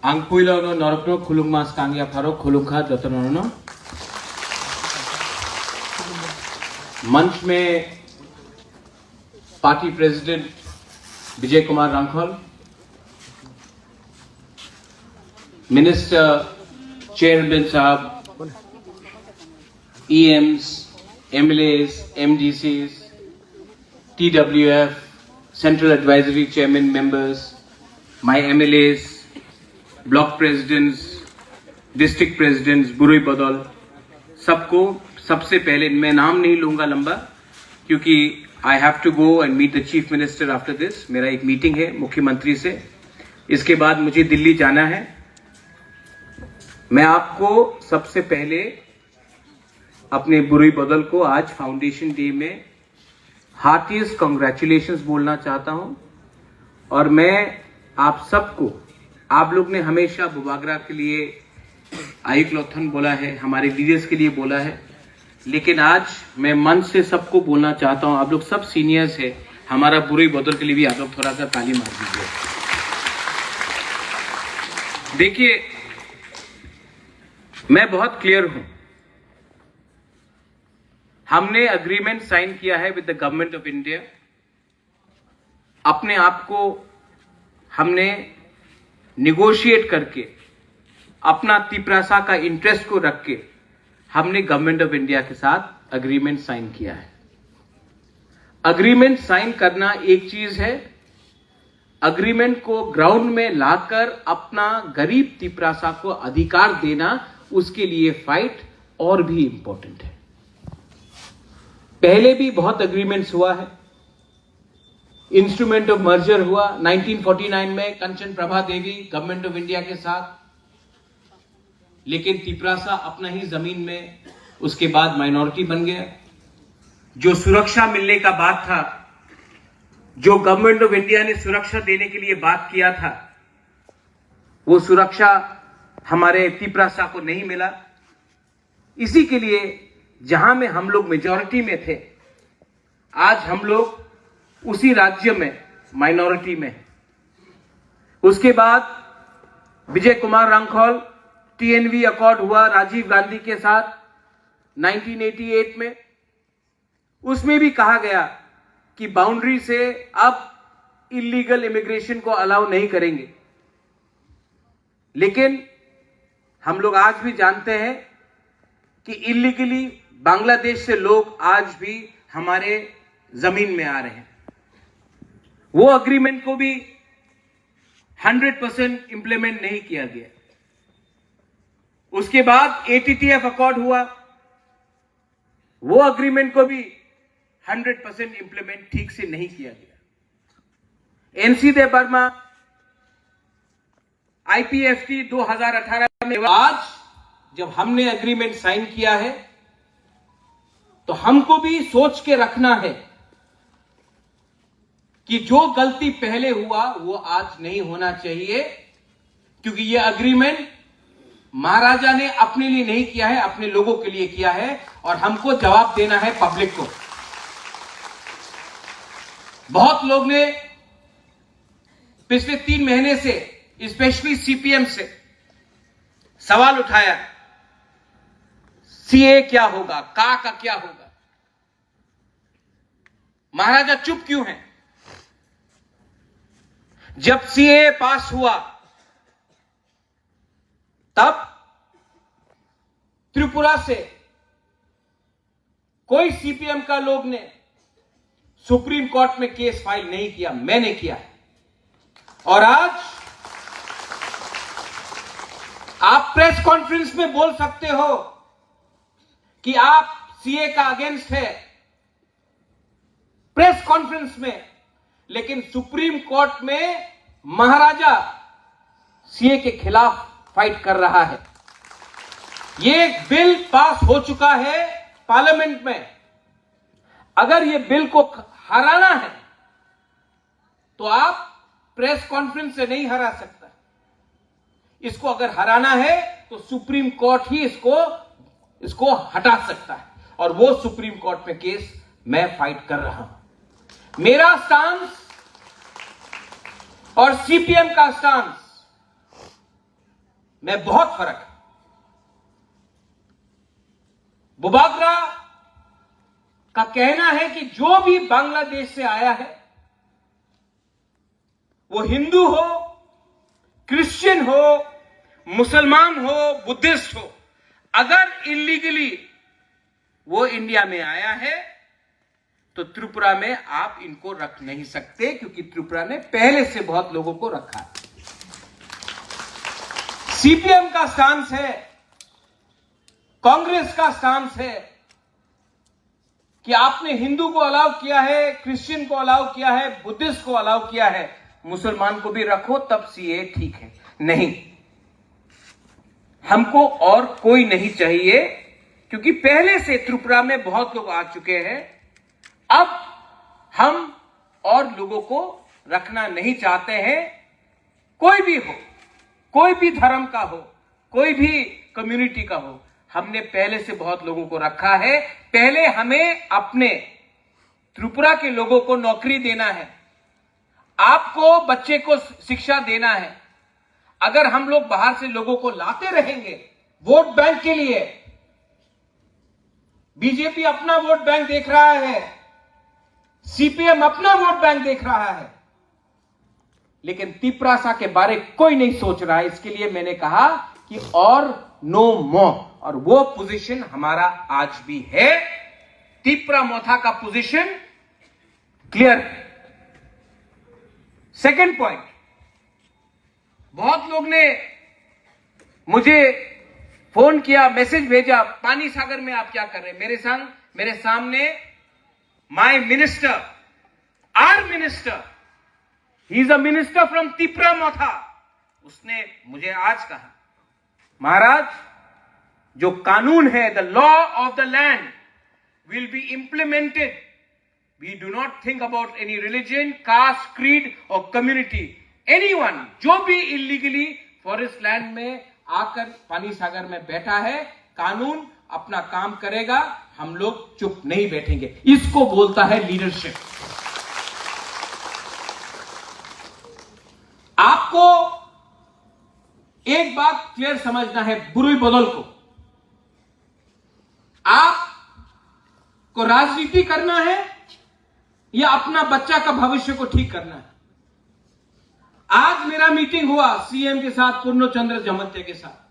Angpuilo Norokno Kulung Mas Kangya Faro Kulungka Jotonono मंच में party president Vijay Kumar Rankhal, minister chairman साहब, EMs, MLAs, MDCs, TWF, central advisory chairman members, my MLAs, block presidents, district presidents, बुरुई बदौल, सबको सबसे पहले मैं नाम नहीं लूंगा लंबा, क्योंकि I have to go and meet the chief minister after this. मेरा एक मीटिंग है मुख्यमंत्री से, इसके बाद मुझे दिल्ली जाना है। मैं आपको सबसे पहले अपने बुरुई बदल को आज फाउंडेशन डे में हार्टीएस्ट कांग्रेचुलेशंस बोलना चाहता हूं। और मैं आप सबको, आप लोग ने हमेशा बुबागरा के लिए आयुक लोथन बोला है, हमारे लीडर्स के लिए बोला है, लेकिन आज मैं मन से सबको बोलना चाहता हूं। आप लोग सब सीनियर्स हैं, हमारा बुरुई बदल के लिए भी आप लोग थोड़ा सा ताली मार दीजिए। देखिए, मैं बहुत क्लियर हूं, हमने अग्रीमेंट साइन किया है with the government of India. अपने आप को हमने निगोशिएट करके, अपना तिपरासा का इंटरेस्ट को रख के हमने गवर्नमेंट ऑफ इंडिया के साथ अग्रीमेंट साइन किया है। अग्रीमेंट साइन करना एक चीज है, अग्रीमेंट को ग्राउंड में लाकर अपना गरीब तिपरासा को अधिकार देना, उसके लिए फाइट और भी इंपॉर्टेंट है। पहले भी बहुत अग्रीमेंट्स हुआ है, इंस्ट्रूमेंट ऑफ मर्जर हुआ 1949 में कंचन प्रभा देवी गवर्नमेंट ऑफ इंडिया के साथ, लेकिन तिपरासा अपना ही जमीन में उसके बाद माइनॉरिटी बन गया। जो सुरक्षा मिलने का बात था, जो गवर्नमेंट ऑफ इंडिया ने सुरक्षा देने के लिए बात किया था, वो सुरक्षा हमारे तिपरासा को नहीं मिला। इसी के लिए जहां में हम लोग मेजॉरिटी में थे, आज हम लोग उसी राज्य में माइनॉरिटी में। उसके बाद विजय कुमार रांखल टीएनवी अकॉर्ड हुआ राजीव गांधी के साथ 1988 में। उसमें भी कहा गया कि बाउंड्री से अब इलीगल इमिग्रेशन को अलाउ नहीं करेंगे, लेकिन हम लोग आज भी जानते हैं कि इलीगली बांग्लादेश से लोग आज भी हमारे जमीन में आ रहे हैं। वो अग्रीमेंट को भी 100% इंप्लीमेंट नहीं किया गया। उसके बाद एटीटीएफ अकॉर्ड हुआ, वो अग्रीमेंट को भी 100% इंप्लीमेंट ठीक से नहीं किया गया। एनसी दे बर्मा, आईपीएफटी 2018 में। आज जब हमने एग्रीमेंट साइन किया है, तो हमको भी सोच के रखना है कि जो गलती पहले हुआ वो आज नहीं होना चाहिए, क्योंकि ये एग्रीमेंट महाराजा ने अपने लिए नहीं किया है, अपने लोगों के लिए किया है, और हमको जवाब देना है पब्लिक को। बहुत लोग ने पिछले 3 महीने से, स्पेशली सीपीएम से सवाल उठाया, सीए क्या होगा, का क्या होगा, महाराजा चुप क्यों हैं? जब सीए पास हुआ, तब त्रिपुरा से कोई सीपीएम का लोग ने सुप्रीम कोर्ट में केस फाइल नहीं किया, मैंने किया। और आज आप प्रेस कॉन्फ्रेंस में बोल सकते हो कि आप सीए का अगेंस्ट है, प्रेस कॉन्फ्रेंस में, लेकिन सुप्रीम कोर्ट में महाराजा सीए के खिलाफ फाइट कर रहा है। ये बिल पास हो चुका है पार्लियामेंट में। अगर ये बिल को हराना है, तो आप प्रेस कॉन्फ्रेंस से नहीं हरा सकता। इसको अगर हराना है तो सुप्रीम कोर्ट ही इसको हटा सकता है, और वो सुप्रीम कोर्ट में केस मैं फाइट कर रहा हूं। मेरा स्टांस और सीपीएम का स्टांस में बहुत फर्क है। बुबागरा का कहना है कि जो भी बांग्लादेश से आया है, वो हिंदू हो, क्रिश्चियन हो, मुसलमान हो, बुद्धिस्ट हो, अगर इलीगली वो इंडिया में आया है तो त्रिपुरा में आप इनको रख नहीं सकते, क्योंकि त्रिपुरा ने पहले से बहुत लोगों को रखा है। सीपीएम का स्टांस है, कांग्रेस का स्टांस है कि आपने हिंदू को अलाउ किया है, क्रिश्चियन को अलाउ किया है, बुद्धिस्ट को अलाउ किया है, मुसलमान को भी रखो तब सीए ठीक है। नहीं, हमको और कोई नहीं चाहिए, क्योंकि पहले से त्रिपुरा में बहुत लोग आ चुके हैं। अब हम और लोगों को रखना नहीं चाहते हैं। कोई भी हो, कोई भी धर्म का हो, कोई भी कम्युनिटी का हो, हमने पहले से बहुत लोगों को रखा है। पहले हमें अपने त्रिपुरा के लोगों को नौकरी देना है, आपको बच्चे को शिक्षा देना है। अगर हम लोग बाहर से लोगों को लाते रहेंगे वोट बैंक के लिए, बीजेपी अपना वोट बैंक देख रहा है, सीपीएम अपना वोट बैंक देख रहा है, लेकिन तिपरासा के बारे कोई नहीं सोच रहा है। इसके लिए मैंने कहा कि और नो मोर, और वो पोजीशन हमारा आज भी है। तिपरा मोथा का पोजीशन क्लियर है। सेकंड पॉइंट, बहुत लोग ने मुझे फोन किया, मैसेज भेजा, पानी सागर में आप क्या कर रहे हैं। मेरे सामने my minister, our minister, he is a minister from Tipra Motha, उसने मुझे आज कहा, महाराज जो कानून है, the law of the land will be implemented. We do not think about any religion, caste, creed और कम्युनिटी। एनीवन जो भी इलीगली फॉरेस्ट लैंड में आकर पानी सागर में बैठा है, कानून अपना काम करेगा, हम लोग चुप नहीं बैठेंगे। इसको बोलता है लीडरशिप। आपको एक बात क्लियर समझना है, बुरी बदल को, आपको राजनीति करना है या अपना बच्चा का भविष्य को ठीक करना है। आज मेरा मीटिंग हुआ सीएम के साथ, पूर्णचंद्र जमत्या के साथ।